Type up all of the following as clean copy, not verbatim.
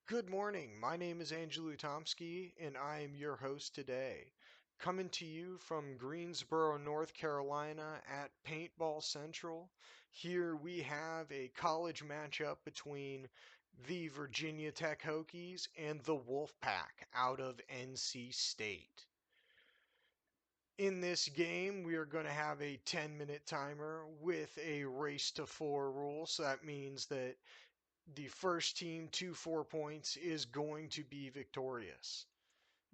Good morning. My name is Angelo Tomsky, and I am your host today. Coming to you from Greensboro, North Carolina at Paintball Central. Here we have a college matchup between the Virginia Tech Hokies and the Wolfpack out of NC State. In this game, we are going to have a 10-minute timer with a race to 4 rule. So that means that the first team to 4 points is going to be victorious.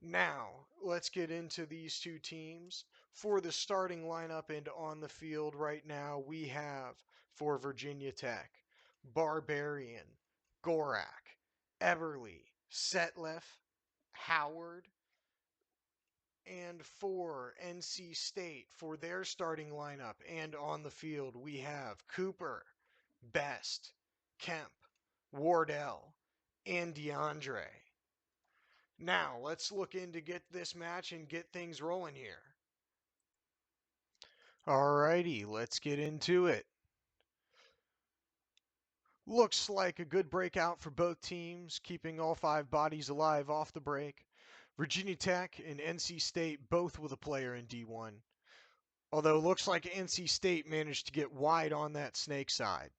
Now, let's get into these two teams. For the starting lineup and on the field right now, we have for Virginia Tech, Barbarian, Gorak, Everly, Setliff, Howard, and for NC State, for their starting lineup and on the field, we have Cooper, Best, Kemp, Wardell, and DeAndre. Now, let's look in to get this match and get things rolling here. Alrighty, let's get into it. Looks like a good breakout for both teams, keeping all 5 bodies alive off the break. Virginia Tech and NC State both with a player in D1. Although it looks like NC State managed to get wide on that snake side.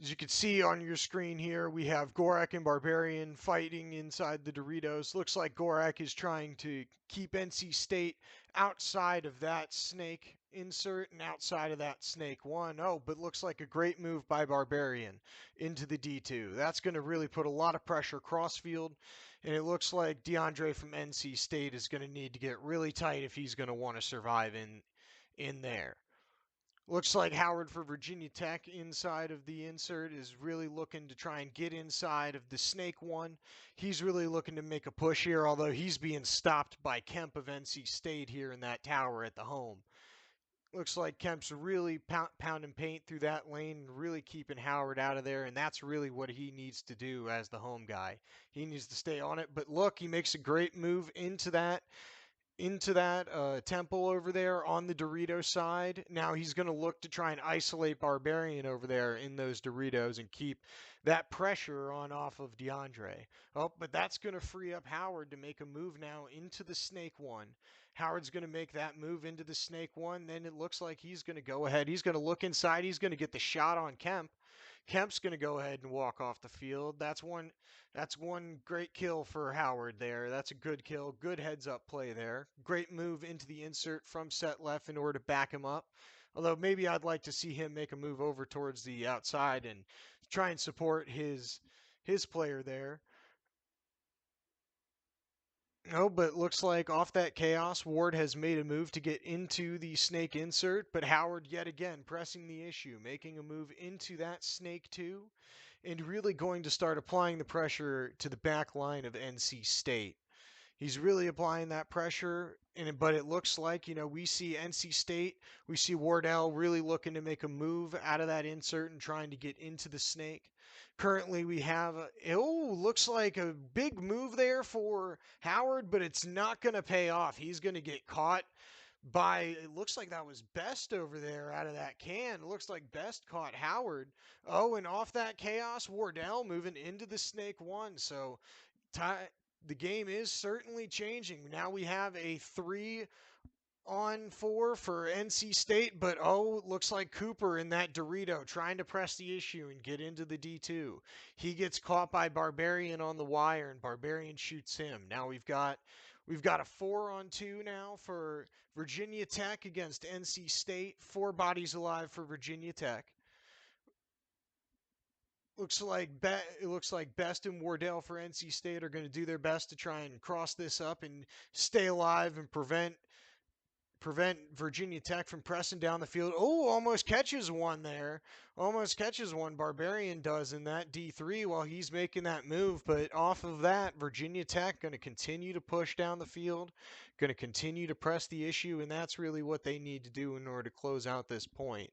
As you can see on your screen here, we have Gorak and Barbarian fighting inside the Doritos. Looks like Gorak is trying to keep NC State outside of that snake insert and outside of that snake one. Oh, but looks like a great move by Barbarian into the D2. That's going to really put a lot of pressure crossfield, and it looks like DeAndre from NC State is going to need to get really tight if he's going to want to survive in there. Looks like Howard for Virginia Tech inside of the insert is really looking to try and get inside of the snake one. He's really looking to make a push here, although he's being stopped by Kemp of NC State here in that tower at the home. Looks like Kemp's really pounding paint through that lane, really keeping Howard out of there, and that's really what he needs to do as the home guy. He needs to stay on it. But look, he makes a great move into that temple over there on the Dorito side. Now he's going to look to try and isolate Barbarian over there in those Doritos and keep that pressure on off of DeAndre. Oh, but that's going to free up Howard to make a move now into the snake one. Howard's going to make that move into the snake one. Then it looks like he's going to go ahead. He's going to look inside. He's going to get the shot on Kemp. Kemp's going to go ahead and walk off the field. That's one great kill for Howard there. That's a good kill. Good heads up play there. Great move into the insert from set left in order to back him up. Although maybe I'd like to see him make a move over towards the outside and try and support his player there. Oh, but looks like off that chaos, Ward has made a move to get into the snake insert, but Howard yet again pressing the issue, making a move into that snake too, and really going to start applying the pressure to the back line of NC State. He's really applying that pressure, but it looks like, we see NC State, we see Wardell really looking to make a move out of that insert and trying to get into the snake. Currently, we have, looks like a big move there for Howard, but it's not going to pay off. He's going to get caught by, it looks like that was Best over there out of that can. It looks like Best caught Howard. Oh, and off that chaos, Wardell moving into the snake one. So, the game is certainly changing. Now we have a 3-on-4 for NC State, but looks like Cooper in that Dorito trying to press the issue and get into the D2. He gets caught by Barbarian on the wire, and Barbarian shoots him. Now we've got a 4-on-2 now for Virginia Tech against NC State. 4 bodies alive for Virginia Tech. It looks like Best and Wardell for NC State are going to do their best to try and cross this up and stay alive and prevent Virginia Tech from pressing down the field. Oh, almost catches one there. Almost catches one. Barbarian does in that D3 while he's making that move. But off of that, Virginia Tech going to continue to push down the field, going to continue to press the issue, and that's really what they need to do in order to close out this point.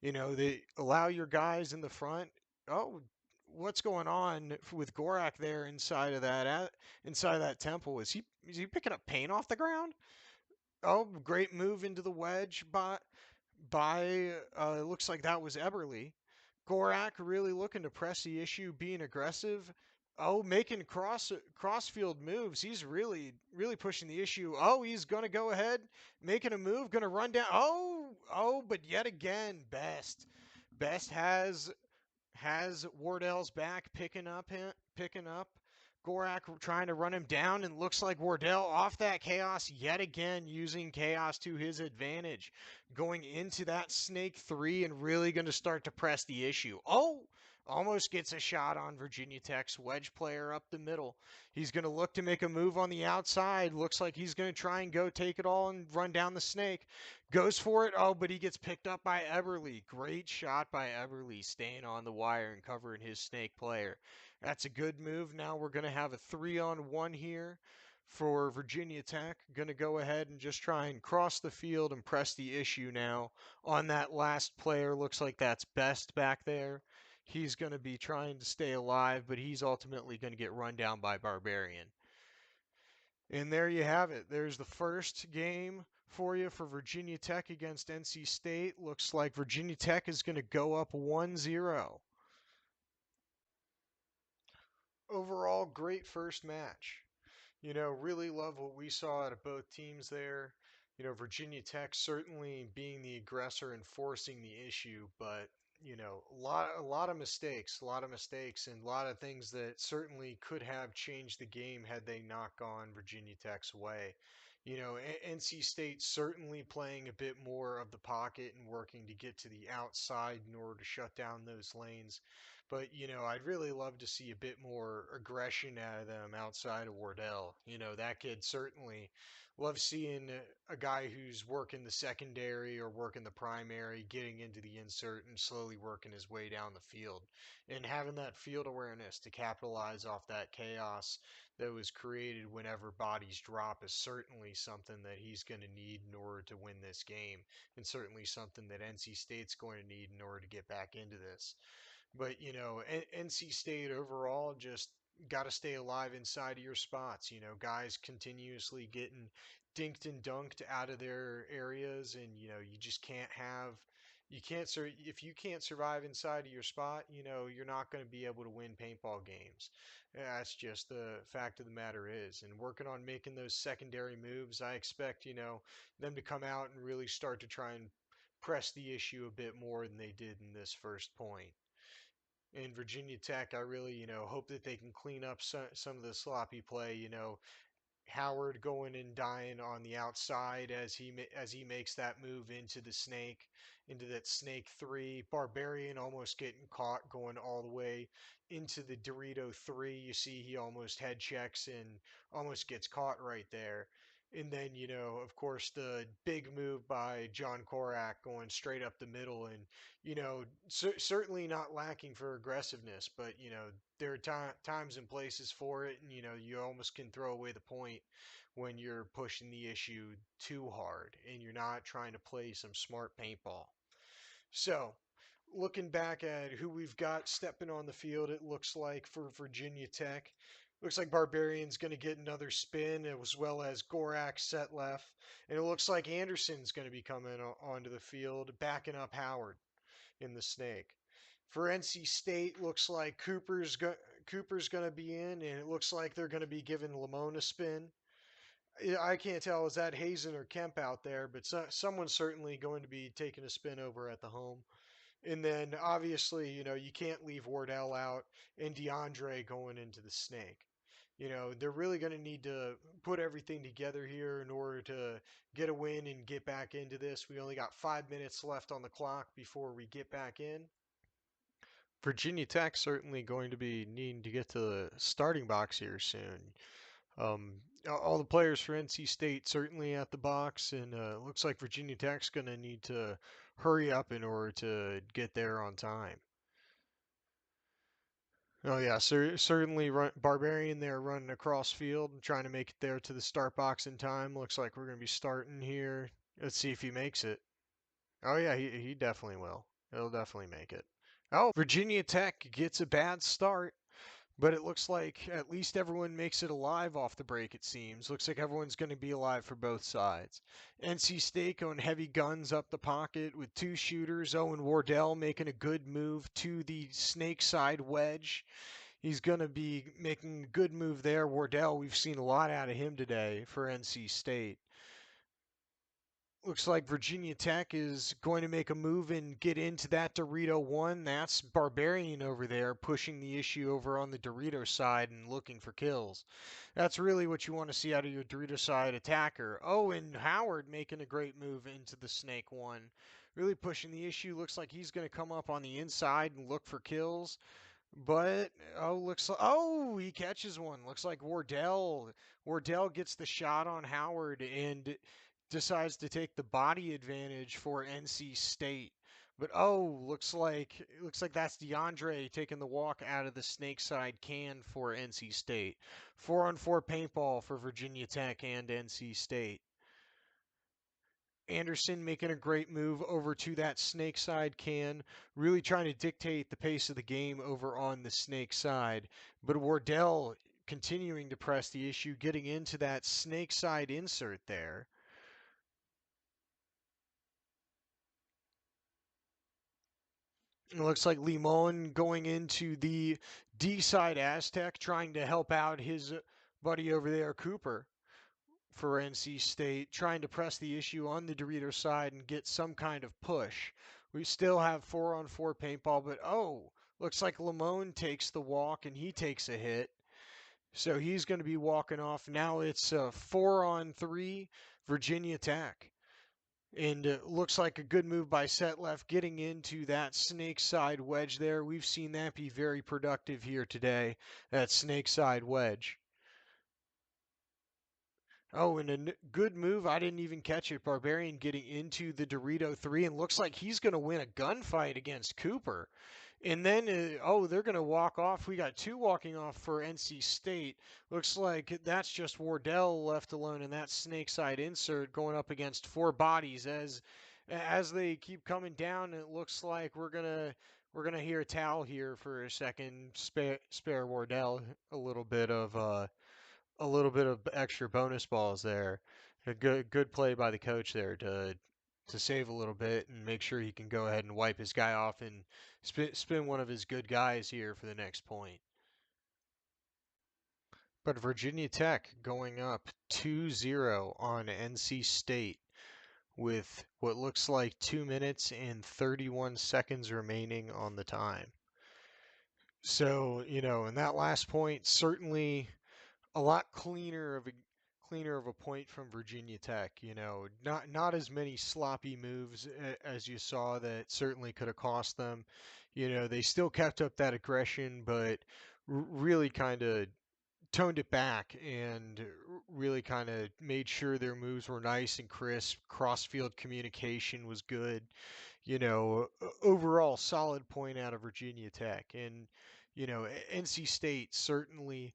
They allow your guys in the front. Oh, what's going on with Gorak there inside of that temple? Is he picking up paint off the ground? Oh, great move into the wedge by it looks like that was Eberly. Gorak really looking to press the issue, being aggressive. Oh, making crossfield moves. He's really pushing the issue. Oh, he's gonna go ahead, making a move, gonna run down. Oh, but yet again, Best has Wardell's back, picking up. Gorak trying to run him down, and looks like Wardell off that chaos yet again, using chaos to his advantage, going into that snake 3 and really going to start to press the issue. Oh, almost gets a shot on Virginia Tech's wedge player up the middle. He's going to look to make a move on the outside. Looks like he's going to try and go take it all and run down the snake. Goes for it. Oh, but he gets picked up by Eberly. Great shot by Eberly, staying on the wire and covering his snake player. That's a good move. Now we're going to have a 3-on-1 here for Virginia Tech. Going to go ahead and just try and cross the field and press the issue now on that last player. Looks like that's Best back there. He's going to be trying to stay alive, but he's ultimately going to get run down by Barbarian. And there you have it. There's the first game for you for Virginia Tech against NC State. Looks like Virginia Tech is going to go up 1-0. Overall, great first match. Really love what we saw out of both teams there. Virginia Tech certainly being the aggressor and forcing the issue, but a lot of mistakes, and a lot of things that certainly could have changed the game had they not gone Virginia Tech's way. NC State certainly playing a bit more of the pocket and working to get to the outside in order to shut down those lanes. But, I'd really love to see a bit more aggression out of them outside of Wardell. That kid certainly loves seeing a guy who's working the secondary or working the primary, getting into the insert and slowly working his way down the field. And having that field awareness to capitalize off that chaos that was created whenever bodies drop is certainly something that he's going to need in order to win this game, and certainly something that NC State's going to need in order to get back into this. But, NC State overall just got to stay alive inside of your spots. Guys continuously getting dinked and dunked out of their areas, and, you just can't have. You can't if you can't survive inside of your spot, you're not going to be able to win paintball games. That's just the fact of the matter is. And working on making those secondary moves, I expect, them to come out and really start to try and press the issue a bit more than they did in this first point. In Virginia Tech, I really, hope that they can clean up some of the sloppy play. Howard going and dying on the outside as he makes that move into that snake 3. Barbarian almost getting caught going all the way into the Dorito 3. You see he almost head checks and almost gets caught right there. And then, of course, the big move by John Korak going straight up the middle, and, certainly not lacking for aggressiveness, but, there are times and places for it, and, you almost can throw away the point when you're pushing the issue too hard and you're not trying to play some smart paintball. So, looking back at who we've got stepping on the field, it looks like for Virginia Tech, looks like Barbarian's going to get another spin, as well as Gorak set left. And it looks like Anderson's going to be coming onto the field, backing up Howard in the snake. For NC State, looks like Cooper's going to be in, and it looks like they're going to be giving Lamone a spin. I can't tell, is that Hazen or Kemp out there, but someone's certainly going to be taking a spin over at the home. And then obviously, you can't leave Wardell out and DeAndre going into the snake. They're really going to need to put everything together here in order to get a win and get back into this. We only got 5 minutes left on the clock before we get back in. Virginia Tech certainly going to be needing to get to the starting box here soon. All the players for NC State certainly at the box, and looks like Virginia Tech's going to need to hurry up in order to get there on time. Oh yeah, certainly Barbarian there running across field and trying to make it there to the start box in time. Looks like we're going to be starting here. Let's see if he makes it. Oh yeah, he definitely will. He'll definitely make it. Oh, Virginia Tech gets a bad start. But it looks like at least everyone makes it alive off the break, it seems. Looks like everyone's going to be alive for both sides. NC State going heavy guns up the pocket with two shooters. Owen Wardell making a good move to the snake side wedge. He's going to be making a good move there. Wardell, we've seen a lot out of him today for NC State. Looks like Virginia Tech is going to make a move and get into that Dorito one. That's Barbarian over there pushing the issue over on the Dorito side and looking for kills. That's really what you want to see out of your Dorito side attacker. Oh, and Howard making a great move into the Snake one. Really pushing the issue. Looks like he's going to come up on the inside and look for kills. But he catches one. Looks like Wardell gets the shot on Howard and decides to take the body advantage for NC State. But looks like that's DeAndre taking the walk out of the snake side can for NC State. 4-on-4 paintball for Virginia Tech and NC State. Anderson making a great move over to that snake side can, really trying to dictate the pace of the game over on the snake side. But Wardell continuing to press the issue, getting into that snake side insert there. It looks like Limon going into the D side Aztec, trying to help out his buddy over there, Cooper, for NC State, trying to press the issue on the Dorito side and get some kind of push. We still have 4-on-4 paintball, but looks like Limon takes the walk and he takes a hit. So he's going to be walking off. Now it's 4-on-3 Virginia Tech. And looks like a good move by Setlef getting into that snake side wedge there. We've seen that be very productive here today, that snake side wedge. Oh, and a good move. I didn't even catch it. Barbarian getting into the Dorito 3 and looks like he's going to win a gunfight against Cooper. And then, they're going to walk off. We got two walking off for NC State. Looks like that's just Wardell left alone in that snake side insert going up against four bodies as they keep coming down. It looks like we're gonna hear a towel here for a second. Spare Wardell a little bit of extra bonus balls there. A good play by the coach there to save a little bit and make sure he can go ahead and wipe his guy off and spin one of his good guys here for the next point. But Virginia Tech going up 2-0 on NC State with what looks like 2 minutes and 31 seconds remaining on the time. So, in that last point, certainly a lot cleaner of a point from Virginia Tech. Not as many sloppy moves as you saw that certainly could have cost them. They still kept up that aggression, but really kind of toned it back and really kind of made sure their moves were nice and crisp. Cross-field communication was good. Overall solid point out of Virginia Tech. And NC State certainly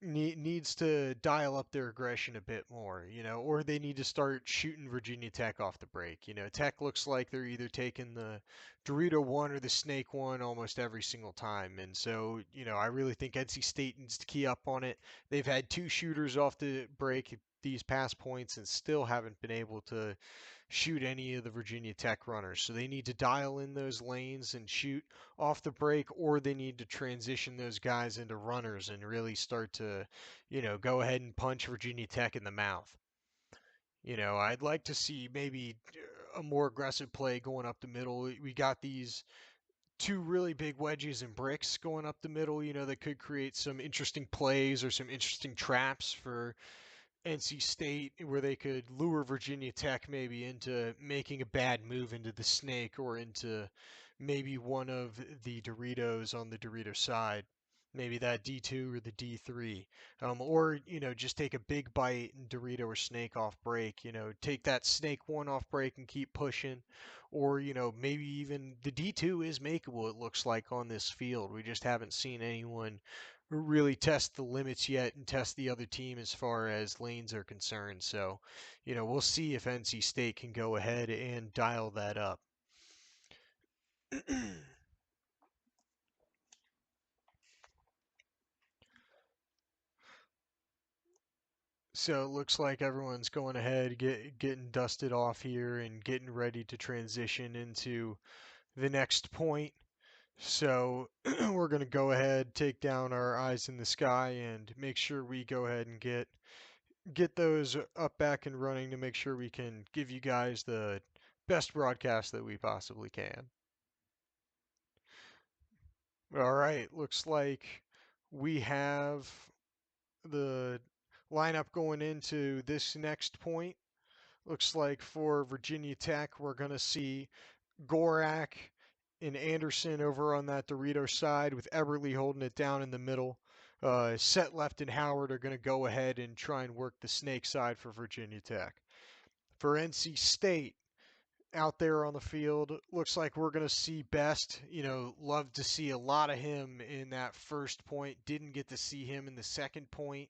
needs to dial up their aggression a bit more, or they need to start shooting Virginia Tech off the break. Tech looks like they're either taking the Dorito one or the Snake one almost every single time. And so, I really think NC State needs to key up on it. They've had two shooters off the break these past points and still haven't been able to shoot any of the Virginia Tech runners. So they need to dial in those lanes and shoot off the break, or they need to transition those guys into runners and really start to, go ahead and punch Virginia Tech in the mouth. I'd like to see maybe a more aggressive play going up the middle. We got these two really big wedges and bricks going up the middle, that could create some interesting plays or some interesting traps for NC State where they could lure Virginia Tech maybe into making a bad move into the snake or into maybe one of the Doritos on the Dorito side. Maybe that D2 or the D3. Or, just take a big bite and Dorito or snake off break. Take that snake one off break and keep pushing. Or, maybe even the D2 is makeable, it looks like, on this field. We just haven't seen anyone really test the limits yet and test the other team as far as lanes are concerned. So, we'll see if NC State can go ahead and dial that up. So it looks like everyone's going ahead, getting dusted off here and getting ready to transition into the next point. So we're going to go ahead, take down our eyes in the sky, and make sure we go ahead and get those up back and running to make sure we can give you guys the best broadcast that we possibly can. All right, looks like we have the lineup going into this next point. Looks like for Virginia Tech, we're going to see Gorak and Anderson over on that Dorito side with Eberly holding it down in the middle. Set Left and Howard are going to go ahead and try and work the snake side for Virginia Tech. For NC State, out there on the field, looks like we're going to see Best. Love to see a lot of him in that first point. Didn't get to see him in the second point.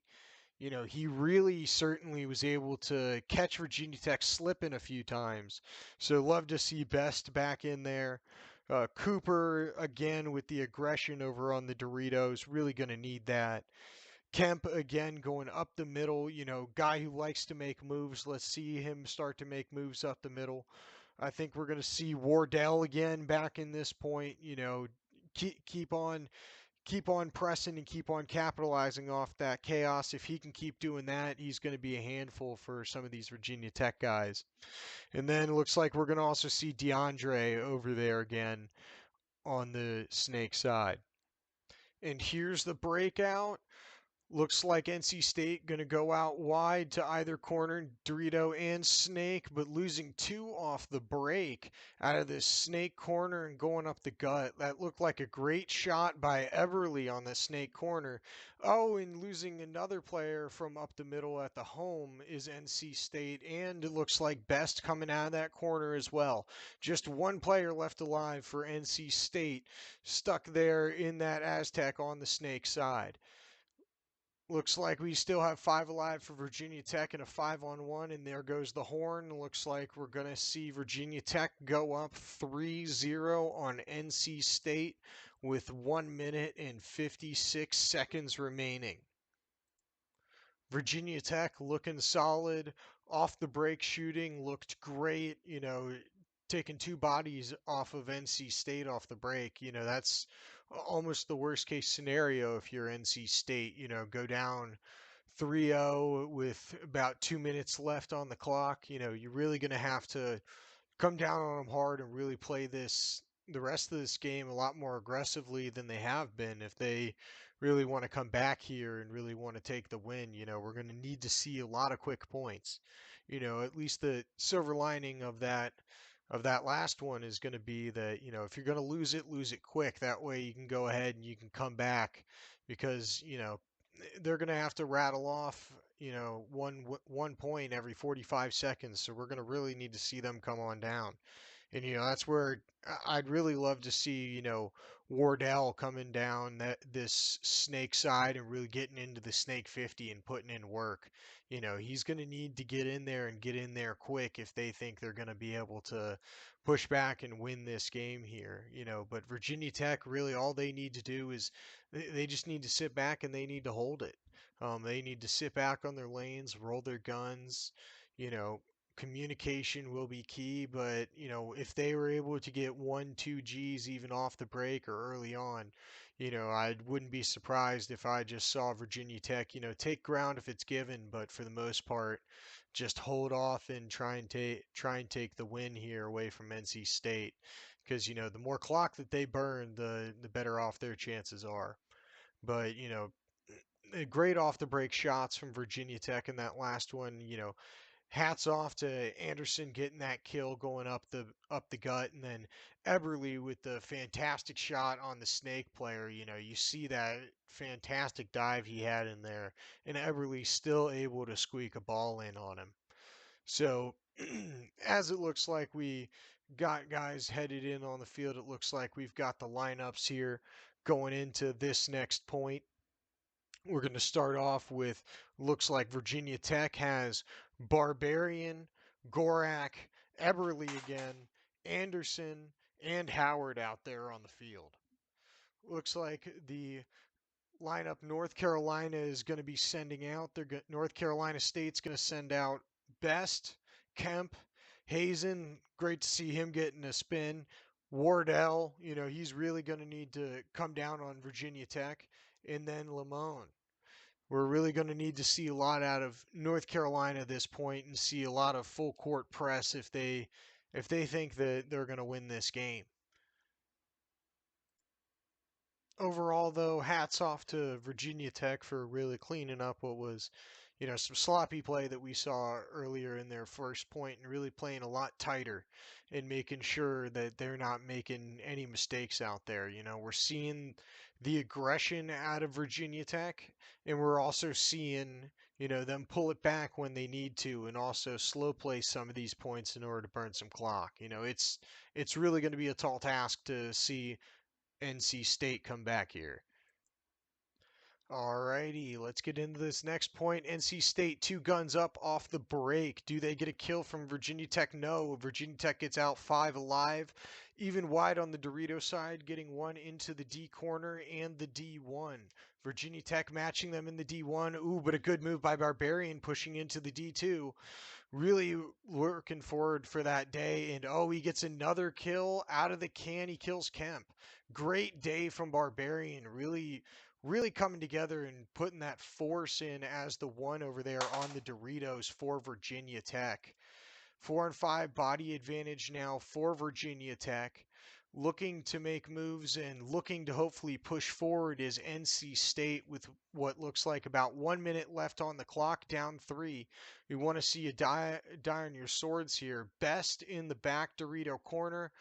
He really certainly was able to catch Virginia Tech slipping a few times. So love to see Best back in there. Cooper, again, with the aggression over on the Doritos, really going to need that. Kemp, again, going up the middle, guy who likes to make moves. Let's see him start to make moves up the middle. I think we're going to see Wardell again back in this point. Keep on pressing and keep on capitalizing off that chaos. If he can keep doing that, he's going to be a handful for some of these Virginia Tech guys. And then it looks like we're going to also see DeAndre over there again on the Snake side. And here's the breakout. Looks like NC State going to go out wide to either corner, Dorito and Snake, but losing two off the break out of this Snake corner and going up the gut. That looked like a great shot by Everly on the Snake corner. Oh, and losing another player from up the middle at the home is NC State, and it looks like Best coming out of that corner as well. Just one player left alive for NC State, stuck there in that Aztec on the Snake side. Looks like we still have five alive for Virginia Tech and a 5-on-1, and there goes the horn. Looks like we're going to see Virginia Tech go up 3-0 on NC State with 1 minute and 56 seconds remaining. Virginia Tech looking solid. Off the break shooting looked great. Taking two bodies off of NC State off the break. That's almost the worst case scenario if you're NC State. Go down 3-0 with about 2 minutes left on the clock. You're really going to have to come down on them hard and really play the rest of this game a lot more aggressively than they have been if they really want to come back here and really want to take the win. We're going to need to see a lot of quick points. At least the silver lining of that last one is going to be that, if you're going to lose it quick. That way you can go ahead and you can come back because, they're going to have to rattle off, one point every 45 seconds. So we're going to really need to see them come on down. And that's where I'd really love to see Wardell coming down this snake side and really getting into the snake 50 and putting in work. He's going to need to get in there and get in there quick if they think they're going to be able to push back and win this game here. But Virginia Tech, really all they need to do is they just need to sit back and they need to hold it. They need to sit back on their lanes, roll their guns. You know, Communication will be key, but if they were able to get 1-2 Gs even off the break or early on, I wouldn't be surprised if I just saw Virginia Tech, take ground if it's given, but for the most part, just hold off and try and take the win here away from NC State, because the more clock that they burn, the better off their chances are. But great off the break shots from Virginia Tech in that last one. Hats off to Anderson getting that kill going up the gut, and then Eberly with the fantastic shot on the snake player. You see that fantastic dive he had in there, and Eberly still able to squeak a ball in on him. So as it looks like we got guys headed in on the field, it looks like we've got the lineups here going into this next point. We're going to start off with, looks like Virginia Tech has Barbarian, Gorak, Eberly again, Anderson, and Howard out there on the field. Looks like the lineup North Carolina is going to be sending out. North Carolina State's going to send out Best, Kemp, Hazen. Great to see him getting a spin. Wardell, he's really going to need to come down on Virginia Tech, and then Lamone. We're really going to need to see a lot out of North Carolina at this point and see a lot of full court press if they think that they're going to win this game. Overall, though, hats off to Virginia Tech for really cleaning up what was, some sloppy play that we saw earlier in their first point and really playing a lot tighter and making sure that they're not making any mistakes out there. We're seeing the aggression out of Virginia Tech, and we're also seeing, them pull it back when they need to and also slow play some of these points in order to burn some clock. It's really going to be a tall task to see NC State come back here. Alrighty, let's get into this next point. NC State, two guns up off the break. Do they get a kill from Virginia Tech? No. Virginia Tech gets out 5 alive. Even wide on the Dorito side, getting one into the D corner and the D1. Virginia Tech matching them in the D1. Ooh, but a good move by Barbarian pushing into the D2. Really looking forward for that day. And oh, he gets another kill out of the can. He kills Kemp. Great day from Barbarian. Really coming together and putting that force in as the one over there on the Doritos for Virginia Tech. 4-5 body advantage now for Virginia Tech. Looking to make moves and looking to hopefully push forward is NC State with what looks like about 1 minute left on the clock, down 3. We want to see you die on your swords here. Best in the back Dorito corner.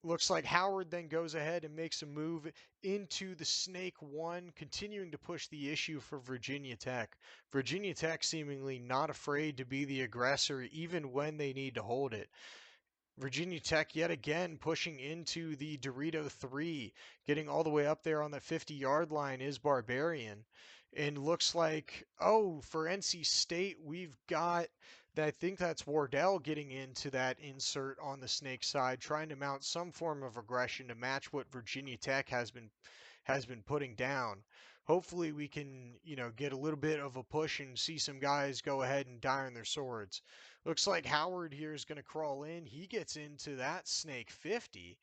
Looks like Howard then goes ahead and makes a move into the Snake 1, continuing to push the issue for Virginia Tech. Virginia Tech seemingly not afraid to be the aggressor even when they need to hold it. Virginia Tech yet again pushing into the Dorito 3, getting all the way up there on the 50-yard line is Barbarian. And looks like, for NC State, we've got, I think that's Wardell getting into that insert on the Snake side, trying to mount some form of aggression to match what Virginia Tech has been putting down. Hopefully we can, get a little bit of a push and see some guys go ahead and die on their swords. Looks like Howard here is going to crawl in. He gets into that Snake 50.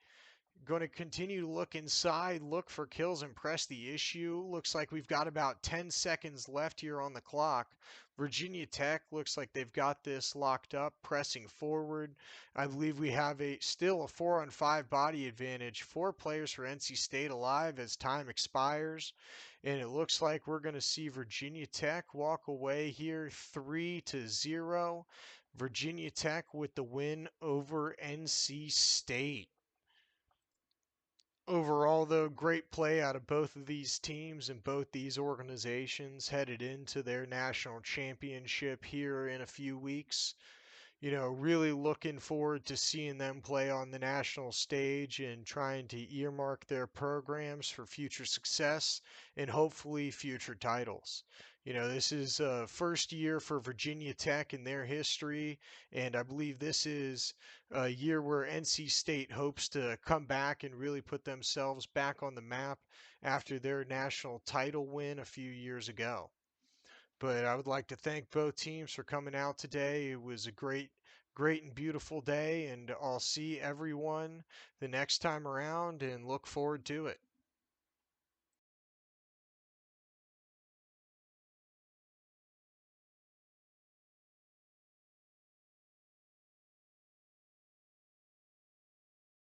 Going to continue to look inside, look for kills, and press the issue. Looks like we've got about 10 seconds left here on the clock. Virginia Tech looks like they've got this locked up, pressing forward. I believe we have still a 4-on-5 body advantage. 4 players for NC State alive as time expires. And it looks like we're going to see Virginia Tech walk away here 3-0. Virginia Tech with the win over NC State. Overall, though, great play out of both of these teams and both these organizations headed into their national championship here in a few weeks. Really looking forward to seeing them play on the national stage and trying to earmark their programs for future success and hopefully future titles. This is first year for Virginia Tech in their history, and I believe this is a year where NC State hopes to come back and really put themselves back on the map after their national title win a few years ago. But I would like to thank both teams for coming out today. It was a great and beautiful day, and I'll see everyone the next time around and look forward to it.